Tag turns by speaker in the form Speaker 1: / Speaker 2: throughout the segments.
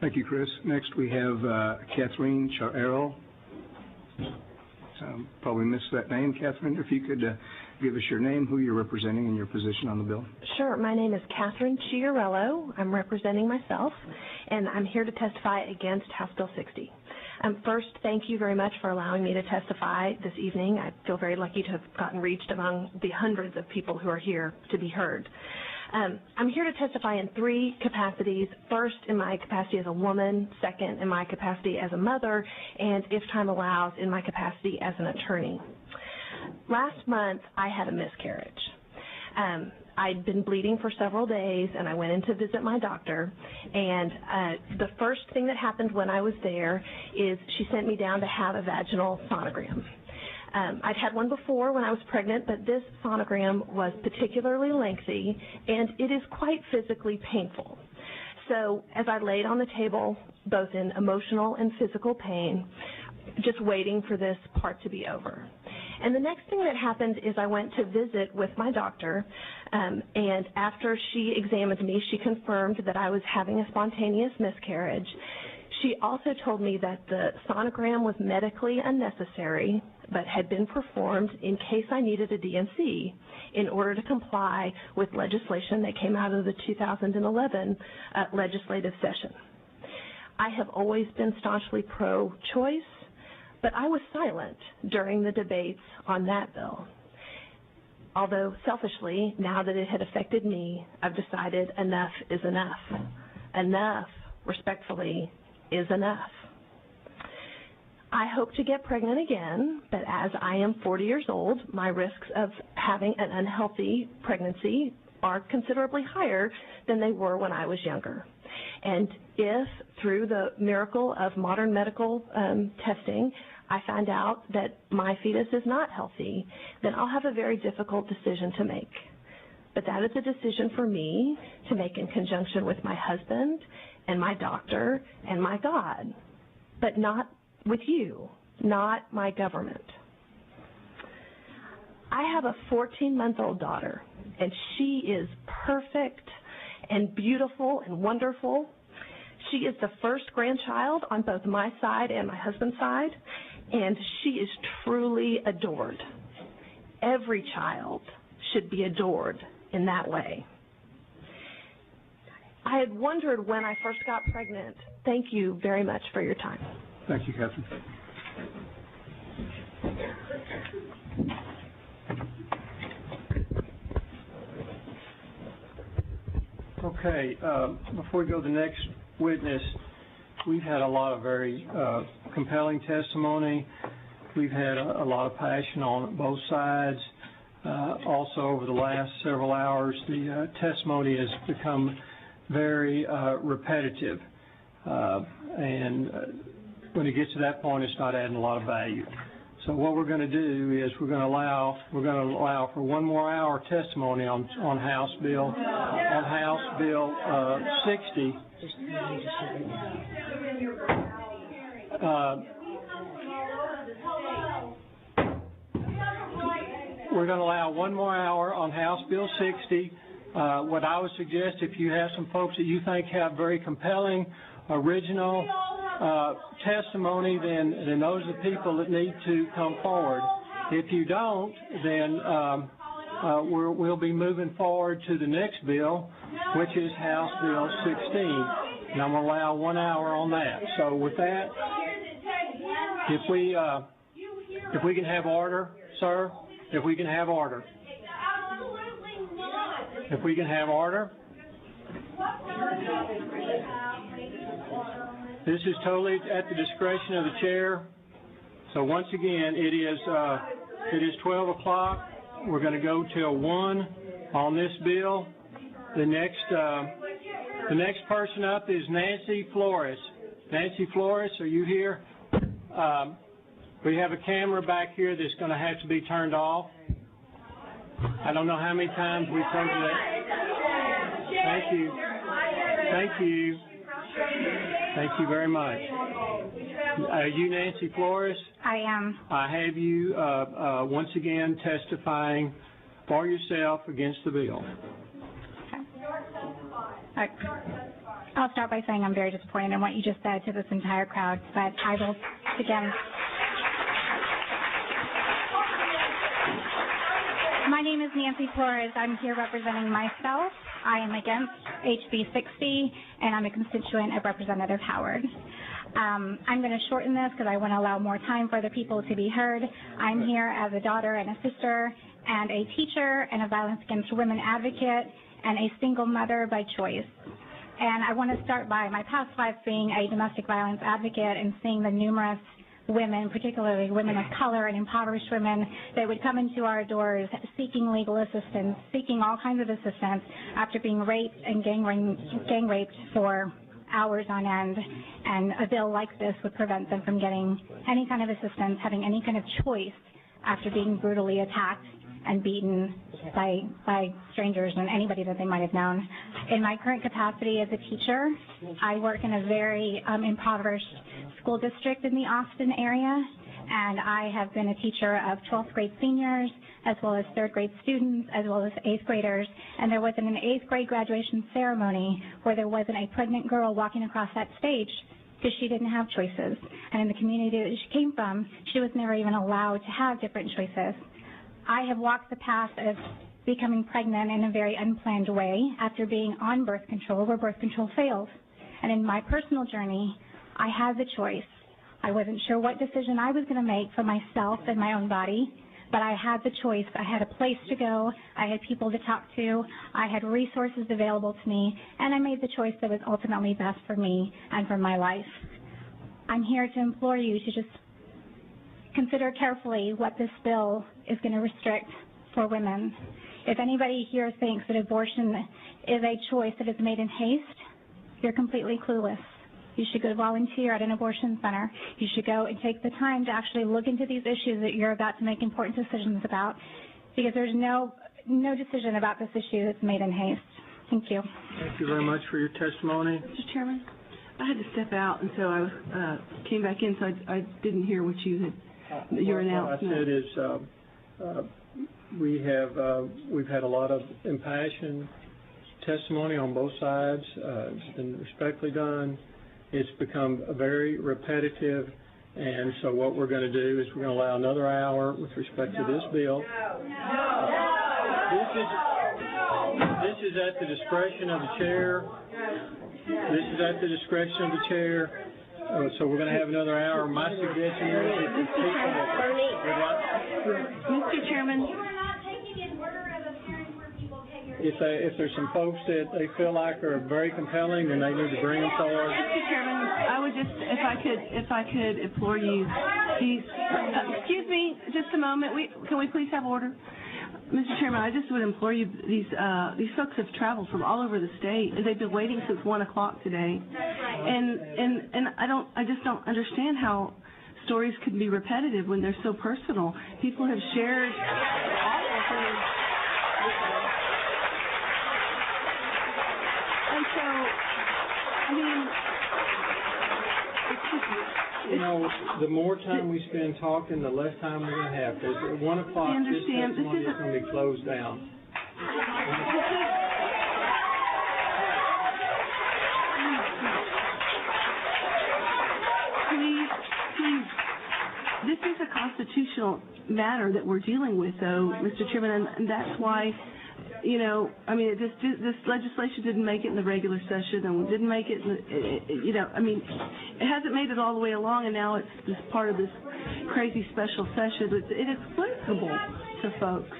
Speaker 1: Thank you, Chris. Next, we have Catherine Charero. Probably missed that name, Catherine. If you could give us your name, who you're representing, and your position on the bill.
Speaker 2: Sure. My name is Catherine Chiarello. I'm representing myself, and I'm here to testify against House Bill 60. First, thank you very much for allowing me to testify this evening. I feel very lucky to have gotten reached among the hundreds of people who are here to be heard. I'm here to testify in three capacities. First, in my capacity as a woman. Second, in my capacity as a mother. And if time allows, in my capacity as an attorney. Last month, I had a miscarriage. I'd been bleeding for several days, and I went in to visit my doctor. And the first thing that happened when I was there is she sent me down to have a vaginal sonogram. I'd had one before when I was pregnant, but this sonogram was particularly lengthy, and it is quite physically painful. So as I laid on the table, both in emotional and physical pain, just waiting for this part to be over. And the next thing that happened is I went to visit with my doctor, and after she examined me, she confirmed that I was having a spontaneous miscarriage. She also told me that the sonogram was medically unnecessary, but had been performed in case I needed a D&C in order to comply with legislation that came out of the 2011 legislative session. I have always been staunchly pro-choice, but I was silent during the debates on that bill. Although selfishly, now that it had affected me, I've decided enough is enough. Enough, respectfully, is enough. I hope to get pregnant again, but as I am 40 years old, my risks of having an unhealthy pregnancy are considerably higher than they were when I was younger. And if, through the miracle of modern medical testing, I find out that my fetus is not healthy, then I'll have a very difficult decision to make. But that is a decision for me to make in conjunction with my husband and my doctor and my God, but not with you, not my government. I have a 14-month-old daughter, and she is perfect and beautiful and wonderful. She is the first grandchild on both my side and my husband's side, and she is truly adored. Every child should be adored in that way. I had wondered when I first got pregnant. Thank you very much for your time.
Speaker 1: Thank you, Catherine. Okay, before we go to the next witness, we've had a lot of very compelling testimony. We've had a lot of passion on both sides. Also, over the last several hours, the testimony has become very repetitive, and when it gets to that point, it's not adding a lot of value. So what we're going to do is we're going to allow for one more hour testimony on House Bill 60. We're going to allow one more hour on House Bill 60. What I would suggest, if you have some folks that you think have very compelling, original testimony, then those are the people that need to come forward. If you don't, then we'll be moving forward to the next bill, which is House Bill 16. And I'm going to allow 1 hour on that. So with that, if we can have order, sir, if we can have order. If we can have order. This is totally at the discretion of the chair. So once again, it is 12 o'clock. We're going to go till 1 on this bill. The next person up is Nancy Flores. Nancy Flores, are you here? We have a camera back here that's going to have to be turned off. I don't know how many times we've turned it off. Thank you. Thank you. Thank you very much. Are you Nancy Flores?
Speaker 3: I am.
Speaker 1: I have you once again testifying for yourself against the bill.
Speaker 3: Okay. I'll start by saying I'm very disappointed in what you just said to this entire crowd, but I will begin. My name is Nancy Flores. I'm here representing myself. I am against HB 60, and I'm a constituent of Representative Howard. I'm going to shorten this because I want to allow more time for other people to be heard. I'm here as a daughter and a sister and a teacher and a violence against women advocate and a single mother by choice. And I want to start by my past life being a domestic violence advocate and seeing the numerous women, particularly women of color and impoverished women, that would come into our doors seeking legal assistance, seeking all kinds of assistance after being raped and gang raped for hours on end. And a bill like this would prevent them from getting any kind of assistance, having any kind of choice after being brutally attacked and beaten by strangers and anybody that they might have known. In my current capacity as a teacher, I work in a very impoverished school district in the Austin area, and I have been a teacher of 12th grade seniors, as well as 3rd grade students, as well as 8th graders, and there wasn't an 8th grade graduation ceremony where there wasn't a pregnant girl walking across that stage because she didn't have choices. And in the community that she came from, she was never even allowed to have different choices. I have walked the path of becoming pregnant in a very unplanned way after being on birth control where birth control failed. And in my personal journey, I had the choice. I wasn't sure what decision I was going to make for myself and my own body, but I had the choice. I had a place to go. I had people to talk to. I had resources available to me, and I made the choice that was ultimately best for me and for my life. I'm here to implore you to just consider carefully what this bill is going to restrict for women. If anybody here thinks that abortion is a choice that is made in haste, you're completely clueless. You should go volunteer at an abortion center. You should go and take the time to actually look into these issues that you're about to make important decisions about, because there's no decision about this issue that's made in haste. Thank you.
Speaker 1: Thank you very much for your testimony.
Speaker 4: Mr. Chairman, I had to step out, and so I came back in, so I didn't hear what you had, your announcement.
Speaker 1: What I said is we've had a lot of impassioned testimony on both sides. It's been respectfully done. It's become very repetitive, and so what we're going to do is we're going to allow another hour with respect to this bill. This is at the discretion of the chair. This is at the discretion of the chair. So we're going to have another hour. My suggestion is if people
Speaker 4: Mr. Chairman.
Speaker 1: If there's some folks that they feel like are very compelling, then they need to bring them forward.
Speaker 4: Mr. Chairman, I would just, if I could implore you, please, excuse me, just a moment. Can we please have order? Mr. Chairman, I just would implore you, these folks have traveled from all over the state, and they've been waiting since 1 o'clock today, and I just don't understand how stories can be repetitive when they're so personal. People have shared awful things. And so, I mean,
Speaker 1: you know, the more time we spend talking, the less time we're going to have. Because at 1 o'clock, this testimony is going to be closed down.
Speaker 4: Please, this is a constitutional matter that we're dealing with, though, Mr. Chairman, and that's why, you know, I mean, this legislation didn't make it in the regular session, and didn't make it, you know, I mean, it hasn't made it all the way along, and now it's just part of this crazy special session. It's inexplicable to folks.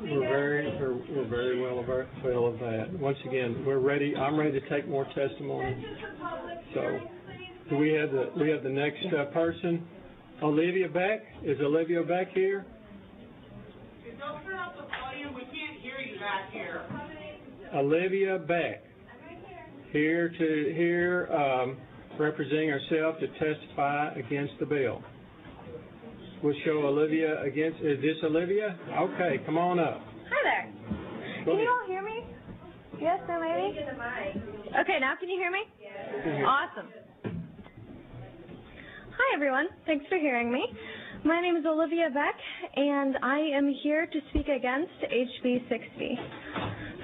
Speaker 1: We're very well aware of that. Once again, we're ready. I'm ready to take more testimony. So, do we have the next person? Olivia Beck. Is Olivia Beck here?
Speaker 5: Don't turn up the volume. We can't hear you back here.
Speaker 1: Olivia Beck, here representing herself to testify against the bill. We'll show Olivia against. Is this Olivia? Okay, come on up.
Speaker 6: Hi there. Can you all hear me? Yes, no, maybe? Okay, now can you hear me? Yes. Awesome. Hi, everyone. Thanks for hearing me. My name is Olivia Beck, and I am here to speak against HB 60.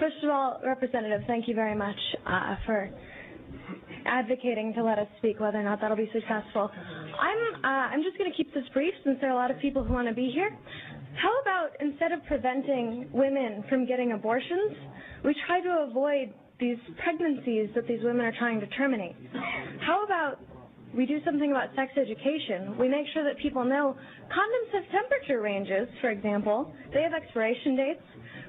Speaker 6: First of all, Representative, thank you very much for advocating to let us speak, whether or not that'll be successful. I'm just going to keep this brief since there are a lot of people who want to be here. How about instead of preventing women from getting abortions, we try to avoid these pregnancies that these women are trying to terminate? How about we do something about sex education? We make sure that people know condoms have temperature ranges, for example. They have expiration dates.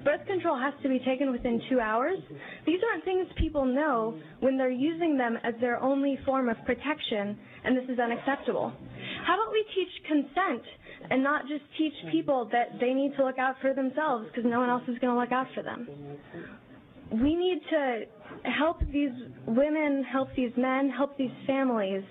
Speaker 6: Birth control has to be taken within 2 hours. These aren't things people know when they're using them as their only form of protection, and this is unacceptable. How about we teach consent and not just teach people that they need to look out for themselves because no one else is going to look out for them? We need to help these women, help these men, help these families,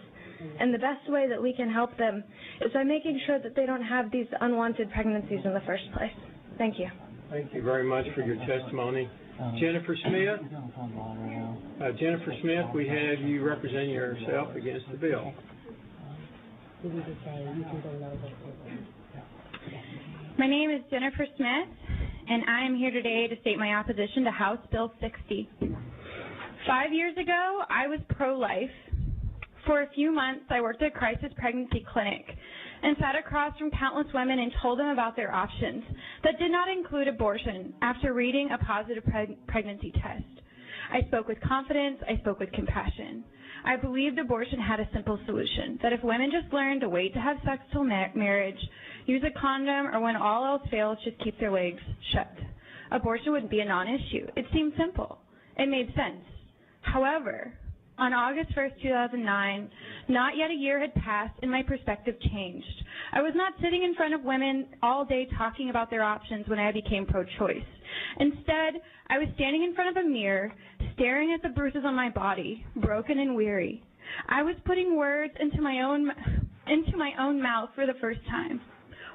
Speaker 6: and the best way that we can help them is by making sure that they don't have these unwanted pregnancies in the first place. Thank you.
Speaker 1: Thank you very much for your testimony. Jennifer Smith. Jennifer Smith, we have you representing yourself against the bill.
Speaker 7: My name is Jennifer Smith, and I am here today to state my opposition to House Bill 60. 5 years ago, I was pro-life. For a few months, I worked at a crisis pregnancy clinic and sat across from countless women and told them about their options that did not include abortion after reading a positive pregnancy test. I spoke with confidence. I spoke with compassion. I believed abortion had a simple solution, that if women just learned to wait to have sex till marriage, use a condom, or when all else fails, just keep their legs shut, abortion would be a non-issue. It seemed simple. It made sense. However, on August 1st, 2009, not yet a year had passed and my perspective changed. I was not sitting in front of women all day talking about their options when I became pro-choice. Instead, I was standing in front of a mirror, staring at the bruises on my body, broken and weary. I was putting words into my own mouth for the first time.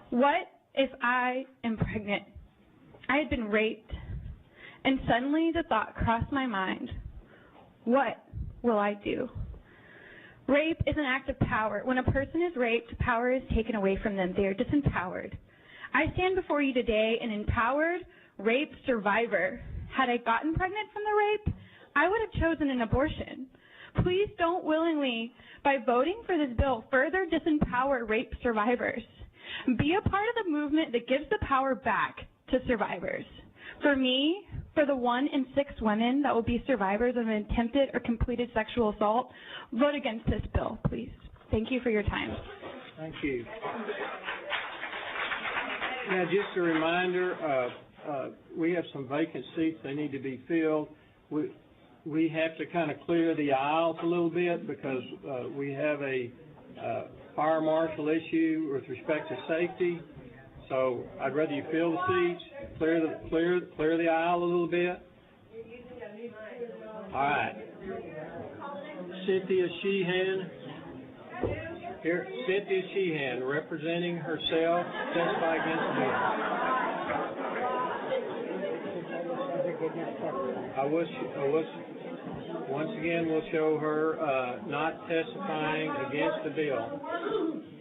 Speaker 7: What if I am pregnant? I had been raped, and suddenly the thought crossed my mind, what will I do? Rape is an act of power. When a person is raped, power is taken away from them. They are disempowered. I stand before you today an empowered rape survivor. Had I gotten pregnant from the rape, I would have chosen an abortion. Please don't willingly, by voting for this bill, further disempower rape survivors. Be a part of the movement that gives the power back to survivors. For me, for the 1 in 6 women that will be survivors of an attempted or completed sexual assault, vote against this bill, please. Thank you for your time.
Speaker 1: Thank you. Now, just a reminder, we have some vacant seats. They need to be filled. We have to kind of clear the aisles a little bit because we have a fire marshal issue with respect to safety. So I'd rather you fill the seats, clear the aisle a little bit. All right. Cynthia Sheehan. Here, Cynthia Sheehan, representing herself, testify against the bill. Once again, we'll show her not testifying against the bill.